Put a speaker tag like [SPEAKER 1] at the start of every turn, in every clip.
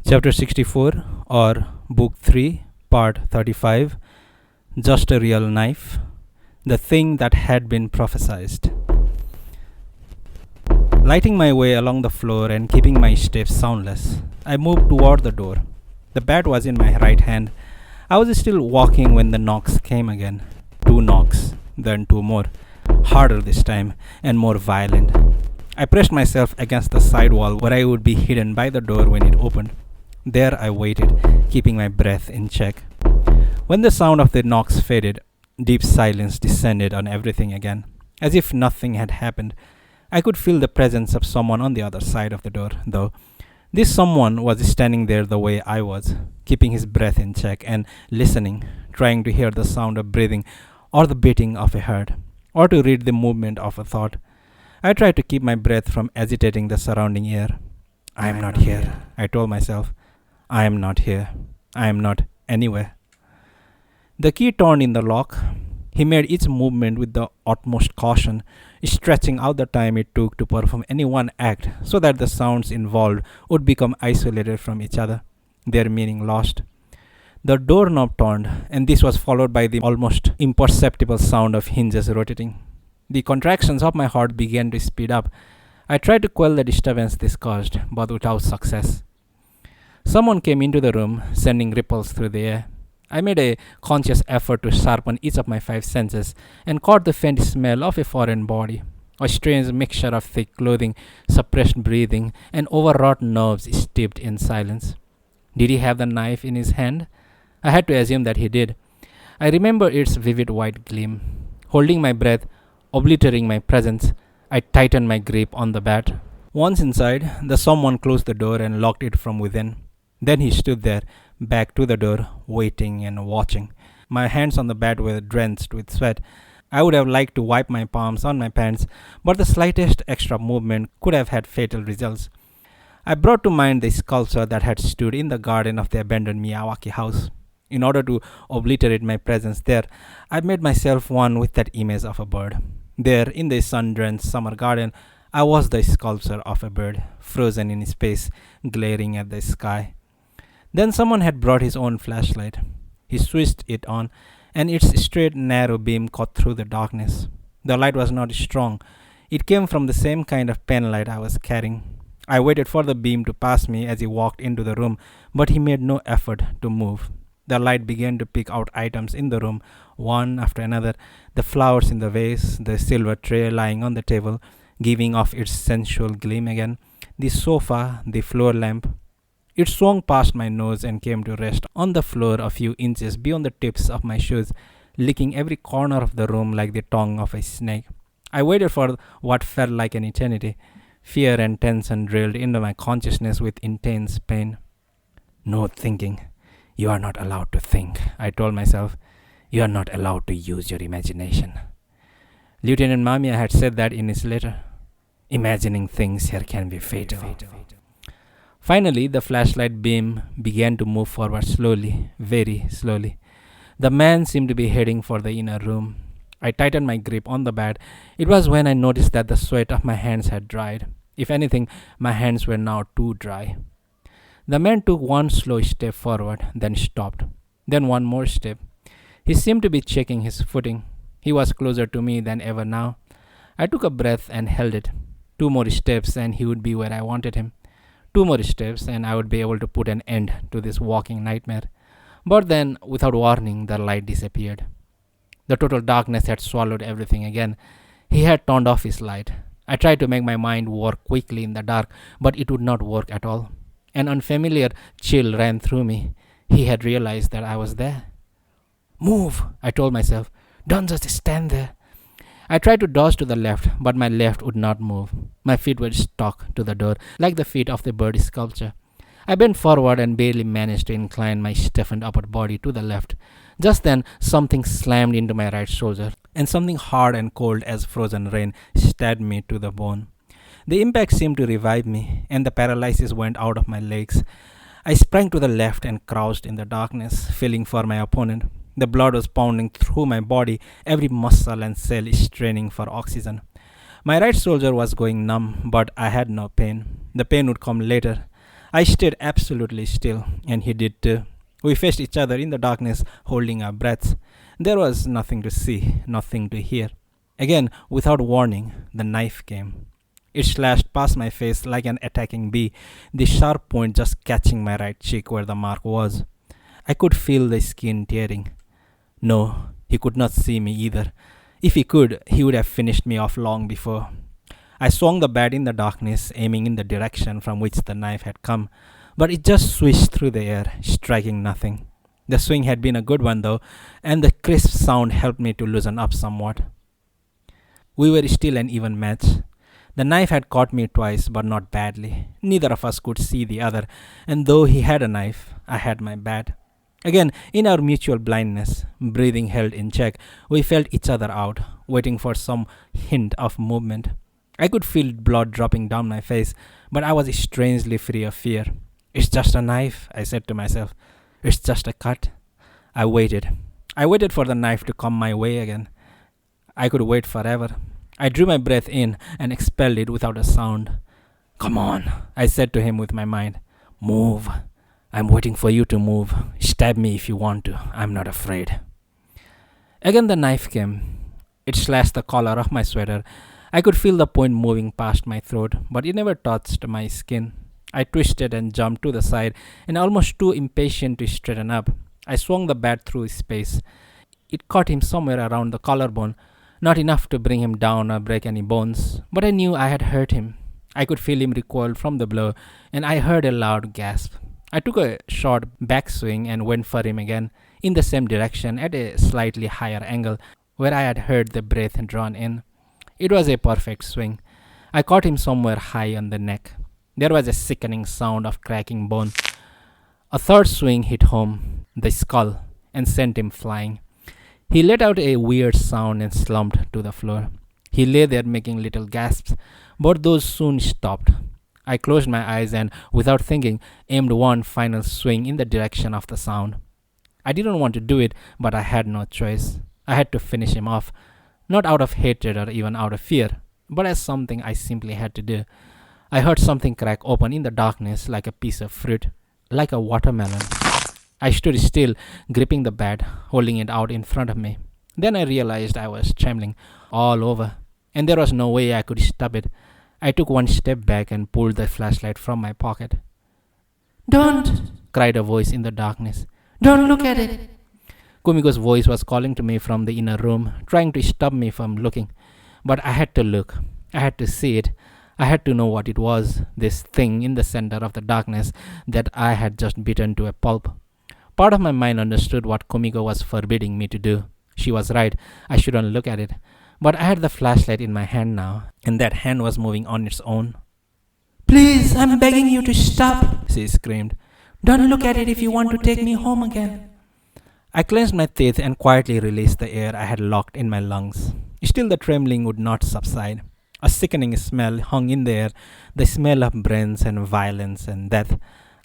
[SPEAKER 1] Chapter 64 or Book 3, Part 35 Just a Real Knife, the Thing That Had Been Prophesized. Lighting my way along the floor and keeping my steps soundless, I moved toward the door. The bat was in my right hand. I was still walking when the knocks came again. 2 knocks, then 2 more, harder this time and more violent. I pressed myself against the side wall where I would be hidden by the door when it opened. There I waited, keeping my breath in check. When the sound of the knocks faded, deep silence descended on everything again, as if nothing had happened. I could feel the presence of someone on the other side of the door, though. This someone was standing there the way I was, keeping his breath in check and listening, trying to hear the sound of breathing or the beating of a heart, or to read the movement of a thought. I tried to keep my breath from agitating the surrounding air. I am not here, I told myself. I am not here. I am not anywhere. The key turned in the lock. He made each movement with the utmost caution, stretching out the time it took to perform any one act so that the sounds involved would become isolated from each other, their meaning lost. The doorknob turned, and this was followed by the almost imperceptible sound of hinges rotating. The contractions of my heart began to speed up. I tried to quell the disturbance this caused, but without success. Someone came into the room, sending ripples through the air. I made a conscious effort to sharpen each of my 5 senses and caught the faint smell of a foreign body, a strange mixture of thick clothing, suppressed breathing, and overwrought nerves steeped in silence. Did he have the knife in his hand? I had to assume that he did. I remember its vivid white gleam. Holding my breath, obliterating my presence, I tightened my grip on the bat. Once inside, the someone closed the door and locked it from within. Then he stood there, back to the door, waiting and watching. My hands on the bat were drenched with sweat. I would have liked to wipe my palms on my pants, but the slightest extra movement could have had fatal results. I brought to mind the sculpture that had stood in the garden of the abandoned Miyawaki house. In order to obliterate my presence there, I made myself one with that image of a bird. There, in the sun-drenched summer garden, I was the sculpture of a bird, frozen in space, glaring at the sky. Then someone had brought his own flashlight. He switched it on, and its straight, narrow beam cut through the darkness. The light was not strong. It came from the same kind of pen light I was carrying. I waited for the beam to pass me as he walked into the room, but he made no effort to move. The light began to pick out items in the room, one after another, the flowers in the vase, the silver tray lying on the table, giving off its sensual gleam again, the sofa, the floor lamp. It swung past my nose and came to rest on the floor a few inches beyond the tips of my shoes, licking every corner of the room like the tongue of a snake. I waited for what felt like an eternity. Fear and tension drilled into my consciousness with intense pain. No thinking. You are not allowed to think, I told myself. You are not allowed to use your imagination. Lieutenant Mamiya had said that in his letter. Imagining things here can be fatal. Finally, the flashlight beam began to move forward slowly, very slowly. The man seemed to be heading for the inner room. I tightened my grip on the bat. It was when I noticed that the sweat of my hands had dried. If anything, my hands were now too dry. The man took one slow step forward, then stopped. Then one more step. He seemed to be checking his footing. He was closer to me than ever now. I took a breath and held it. 2 more steps and he would be where I wanted him. 2 more steps and I would be able to put an end to this walking nightmare. But then, without warning, the light disappeared. The total darkness had swallowed everything again. He had turned off his light. I tried to make my mind work quickly in the dark, but it would not work at all. An unfamiliar chill ran through me. He had realized that I was there. Move, I told myself. Don't just stand there. I tried to dodge to the left, but my left would not move. My feet were stuck to the door, like the feet of the bird sculpture. I bent forward and barely managed to incline my stiffened upper body to the left. Just then, something slammed into my right shoulder, and something hard and cold as frozen rain stabbed me to the bone. The impact seemed to revive me, and the paralysis went out of my legs. I sprang to the left and crouched in the darkness, feeling for my opponent. The blood was pounding through my body, every muscle and cell straining for oxygen. My right shoulder was going numb, but I had no pain. The pain would come later. I stayed absolutely still, and he did too. We faced each other in the darkness, holding our breaths. There was nothing to see, nothing to hear. Again, without warning, the knife came. It slashed past my face like an attacking bee, the sharp point just catching my right cheek where the mark was. I could feel the skin tearing. No, he could not see me either. If he could, he would have finished me off long before. I swung the bat in the darkness, aiming in the direction from which the knife had come, but it just swished through the air, striking nothing. The swing had been a good one though, and the crisp sound helped me to loosen up somewhat. We were still an even match. The knife had caught me twice, but not badly. Neither of us could see the other, and though he had a knife, I had my bat. Again, in our mutual blindness, breathing held in check, we felt each other out, waiting for some hint of movement. I could feel blood dropping down my face, but I was strangely free of fear. It's just a knife, I said to myself. It's just a cut. I waited. I waited for the knife to come my way again. I could wait forever. I drew my breath in and expelled it without a sound. Come on, I said to him with my mind. Move. I'm waiting for you to move. Stab me if you want to. I'm not afraid. Again the knife came. It slashed the collar of my sweater. I could feel the point moving past my throat, but it never touched my skin. I twisted and jumped to the side, and almost too impatient to straighten up, I swung the bat through space. It caught him somewhere around the collarbone, not enough to bring him down or break any bones, but I knew I had hurt him. I could feel him recoil from the blow, and I heard a loud gasp. I took a short backswing and went for him again, in the same direction at a slightly higher angle, where I had heard the breath drawn in. It was a perfect swing. I caught him somewhere high on the neck. There was a sickening sound of cracking bone. A third swing hit home, the skull, and sent him flying. He let out a weird sound and slumped to the floor. He lay there making little gasps, but those soon stopped. I closed my eyes and, without thinking, aimed one final swing in the direction of the sound. I didn't want to do it, but I had no choice. I had to finish him off, not out of hatred or even out of fear, but as something I simply had to do. I heard something crack open in the darkness like a piece of fruit, like a watermelon. I stood still, gripping the bat, holding it out in front of me. Then I realized I was trembling all over, and there was no way I could stop it. I took one step back and pulled the flashlight from my pocket. "Don't!" cried a voice in the darkness. "Don't look at it!" Kumiko's voice was calling to me from the inner room, trying to stop me from looking. But I had to look. I had to see it. I had to know what it was, this thing in the center of the darkness that I had just beaten to a pulp. Part of my mind understood what Kumiko was forbidding me to do. She was right. I shouldn't look at it. But I had the flashlight in my hand now, and that hand was moving on its own. "Please, I'm begging you to stop," she screamed. "Don't look at it if you want to take me home again." I clenched my teeth and quietly released the air I had locked in my lungs. Still the trembling would not subside. A sickening smell hung in the air, the smell of brains and violence and death.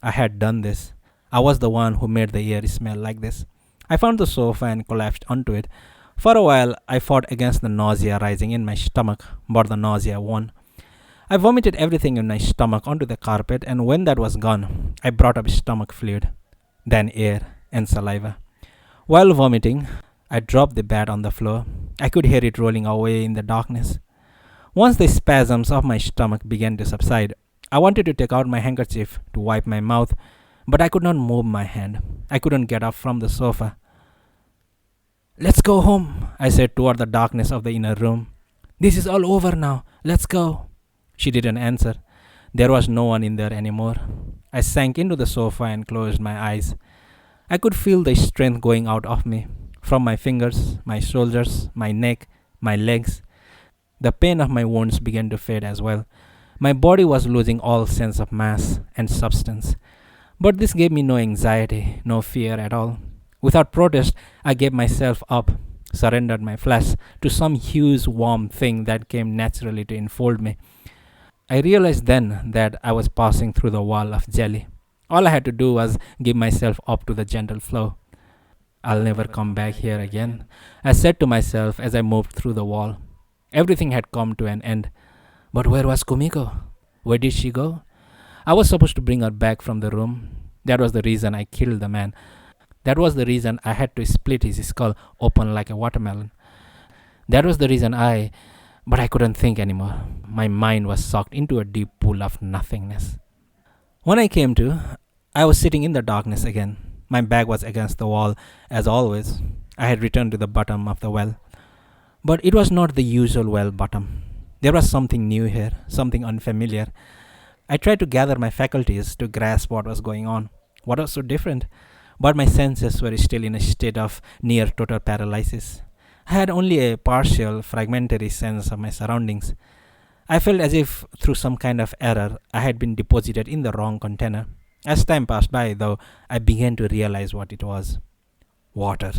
[SPEAKER 1] I had done this. I was the one who made the air smell like this. I found the sofa and collapsed onto it. For a while, I fought against the nausea rising in my stomach, but the nausea won. I vomited everything in my stomach onto the carpet, and when that was gone, I brought up stomach fluid, then air and saliva. While vomiting, I dropped the bat on the floor. I could hear it rolling away in the darkness. Once the spasms of my stomach began to subside, I wanted to take out my handkerchief to wipe my mouth, but I could not move my hand. I couldn't get up from the sofa. "Let's go home," I said toward the darkness of the inner room. "This is all over now. Let's go." She didn't answer. There was no one in there anymore. I sank into the sofa and closed my eyes. I could feel the strength going out of me, from my fingers, my shoulders, my neck, my legs. The pain of my wounds began to fade as well. My body was losing all sense of mass and substance. But this gave me no anxiety, no fear at all. Without protest, I gave myself up, surrendered my flesh to some huge warm thing that came naturally to enfold me. I realized then that I was passing through the wall of jelly. All I had to do was give myself up to the gentle flow. "I'll never come back here again," I said to myself as I moved through the wall. Everything had come to an end. But where was Kumiko? Where did she go? I was supposed to bring her back from the room. That was the reason I killed the man. That was the reason I had to split his skull open like a watermelon. That was the reason but I couldn't think anymore. My mind was sucked into a deep pool of nothingness. When I came to, I was sitting in the darkness again. My back was against the wall, as always. I had returned to the bottom of the well. But it was not the usual well bottom. There was something new here, something unfamiliar. I tried to gather my faculties to grasp what was going on. What was so different? But my senses were still in a state of near total paralysis. I had only a partial, fragmentary sense of my surroundings. I felt as if, through some kind of error, I had been deposited in the wrong container. As time passed by, though, I began to realize what it was. Water.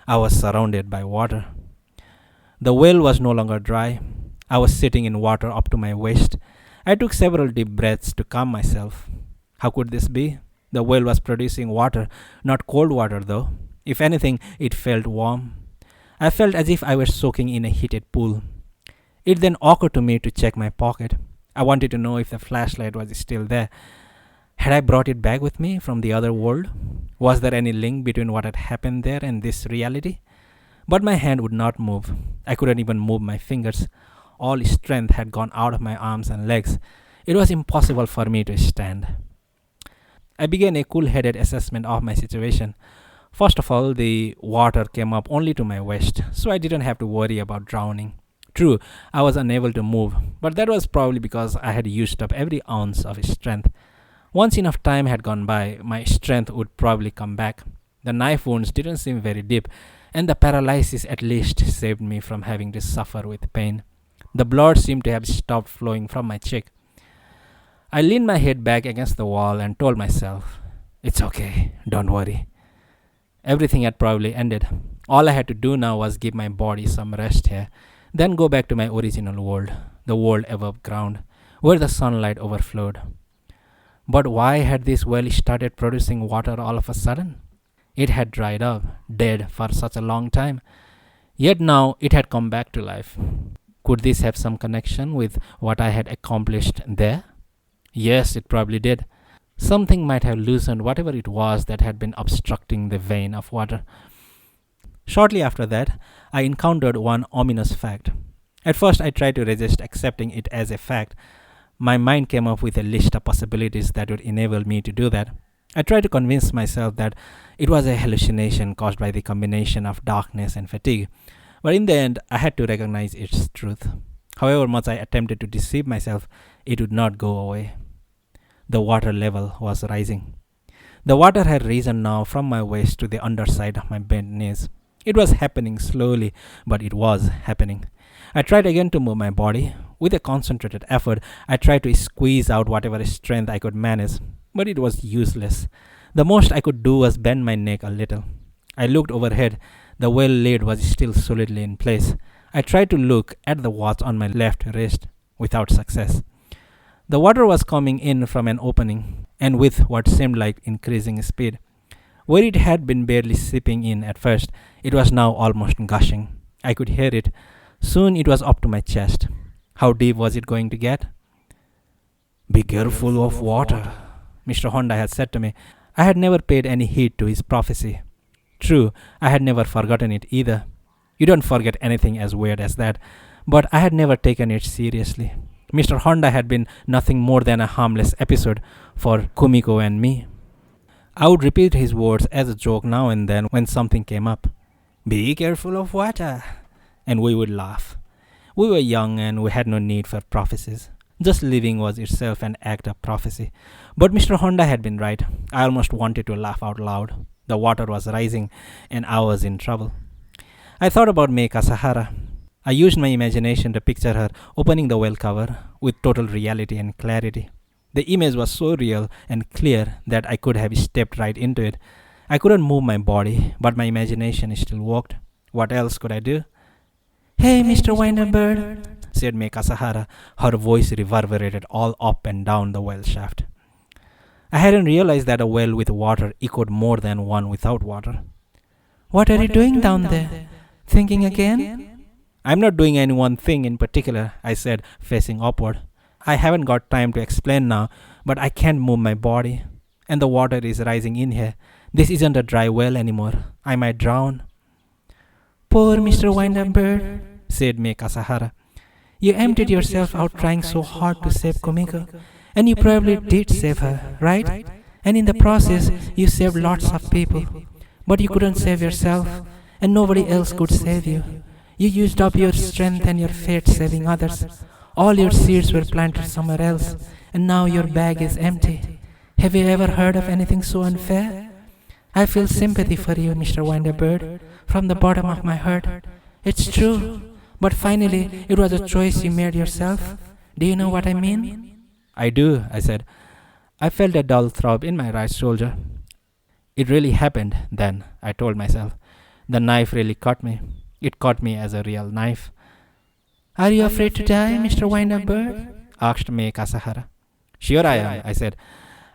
[SPEAKER 1] I was surrounded by water. The well was no longer dry. I was sitting in water up to my waist. I took several deep breaths to calm myself. How could this be? The well was producing water, not cold water though. If anything, it felt warm. I felt as if I were soaking in a heated pool. It then occurred to me to check my pocket. I wanted to know if the flashlight was still there. Had I brought it back with me from the other world? Was there any link between what had happened there and this reality? But my hand would not move. I couldn't even move my fingers. All strength had gone out of my arms and legs. It was impossible for me to stand. I began a cool-headed assessment of my situation. First of all, the water came up only to my waist, so I didn't have to worry about drowning. True, I was unable to move, but that was probably because I had used up every ounce of strength. Once enough time had gone by, my strength would probably come back. The knife wounds didn't seem very deep, and the paralysis at least saved me from having to suffer with pain. The blood seemed to have stopped flowing from my cheek. I leaned my head back against the wall and told myself, "It's okay, don't worry." Everything had probably ended. All I had to do now was give my body some rest here, then go back to my original world, the world above ground, where the sunlight overflowed. But why had this well started producing water all of a sudden? It had dried up, dead for such a long time. Yet now it had come back to life. Could this have some connection with what I had accomplished there? Yes, it probably did. Something might have loosened whatever it was that had been obstructing the vein of water. Shortly after that, I encountered one ominous fact. At first, I tried to resist accepting it as a fact. My mind came up with a list of possibilities that would enable me to do that. I tried to convince myself that it was a hallucination caused by the combination of darkness and fatigue. But in the end, I had to recognize its truth. However much I attempted to deceive myself, it would not go away. The water level was rising. The water had risen now from my waist to the underside of my bent knees. It was happening slowly, but it was happening. I tried again to move my body. With a concentrated effort, I tried to squeeze out whatever strength I could manage, but it was useless. The most I could do was bend my neck a little. I looked overhead. The well lid was still solidly in place. I tried to look at the watch on my left wrist, without success. The water was coming in from an opening, and with what seemed like increasing speed. Where it had been barely seeping in at first, it was now almost gushing. I could hear it. Soon it was up to my chest. How deep was it going to get? "Be careful of water," Mr. Honda had said to me. I had never paid any heed to his prophecy. True, I had never forgotten it either. You don't forget anything as weird as that, but I had never taken it seriously. Mr. Honda had been nothing more than a harmless episode for Kumiko and me. I would repeat his words as a joke now and then when something came up. "Be careful of water," and we would laugh. We were young and we had no need for prophecies. Just living was itself an act of prophecy. But Mr. Honda had been right. I almost wanted to laugh out loud. The water was rising and I was in trouble. I thought about Mei Kasahara. I used my imagination to picture her opening the well cover with total reality and clarity. The image was so real and clear that I could have stepped right into it. I couldn't move my body, but my imagination still worked. What else could I do? "Hey, Mr. Winterbird," said Mei Kasahara. Her voice reverberated all up and down the well shaft. I hadn't realized that a well with water echoed more than one without water. "What are you doing down there? Thinking again?" "I'm not doing any one thing in particular," I said, facing upward. "I haven't got time to explain now, but I can't move my body. And the water is rising in here. This isn't a dry well anymore. I might drown.
[SPEAKER 2] Poor Mr. Wind-Up Bird, said May Kasahara. You emptied yourself out trying so hard to save Kumiko, and you probably did save her, right? And in the process, you saved lots of people. But you couldn't save yourself, and nobody else could save you. You used up your strength and your fate saving others. All your seeds were planted somewhere else, and now your bag is empty. Have you ever heard of anything so unfair? I feel sympathy for you, Mr. Wind-Up Bird, from the bottom of my heart. It's true, but finally it was a choice you made yourself. Do you know what I mean?
[SPEAKER 1] I do, I said. I felt a dull throb in my right shoulder. It really happened then, I told myself. The knife really caught me. It caught me as a real knife.
[SPEAKER 2] Are you afraid to die, Mr. Wind-Up Bird?
[SPEAKER 1] Asked May Kasahara. Sure I am, I said.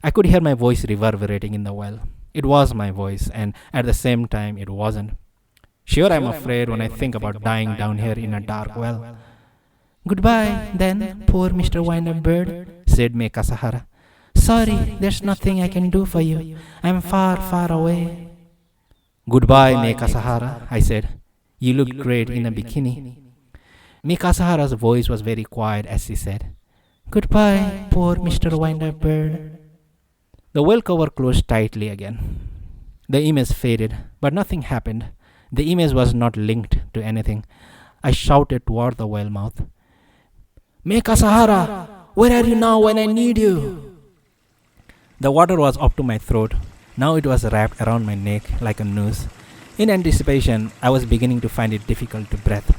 [SPEAKER 1] I could hear my voice reverberating in the well. It was my voice, and at the same time it wasn't. Sure I'm afraid when I think about dying down here in a dark well.
[SPEAKER 2] Goodbye, then, poor Mr. Wind-Up Bird, said May Kasahara. Sorry, there's nothing I can do for you. I'm far, far away.
[SPEAKER 1] Goodbye, May Kasahara, I said. You look great in a bikini. May Kasahara's voice was very quiet as she said,
[SPEAKER 2] Goodbye, poor Mr. Wind-Up Bird.
[SPEAKER 1] The well cover closed tightly again. The image faded, but nothing happened. The image was not linked to anything. I shouted toward the well mouth.
[SPEAKER 2] May Kasahara, where are you now when I need you?
[SPEAKER 1] The water was up to my throat. Now it was wrapped around my neck like a noose. In anticipation, I was beginning to find it difficult to breathe.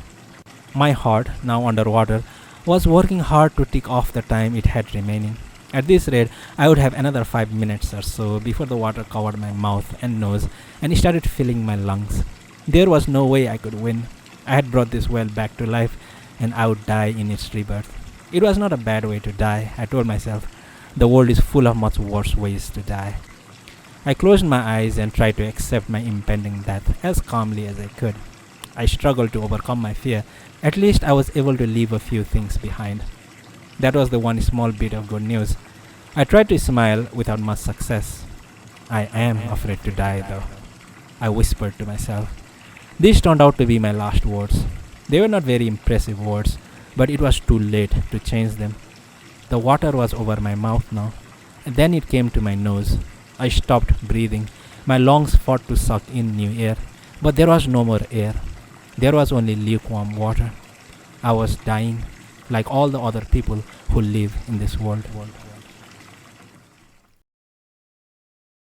[SPEAKER 1] My heart, now underwater, was working hard to tick off the time it had remaining. At this rate, I would have another 5 minutes or so before the water covered my mouth and nose and started filling my lungs. There was no way I could win. I had brought this well back to life, and I would die in its rebirth. It was not a bad way to die, I told myself. The world is full of much worse ways to die. I closed my eyes and tried to accept my impending death as calmly as I could. I struggled to overcome my fear. At least I was able to leave a few things behind. That was the one small bit of good news. I tried to smile without much success. I am afraid to die, though, I whispered to myself. These turned out to be my last words. They were not very impressive words, but it was too late to change them. The water was over my mouth now, and then it came to my nose. I stopped breathing. My lungs fought to suck in new air, but there was no more air. There was only lukewarm water. I was dying, like all the other people who live in this world.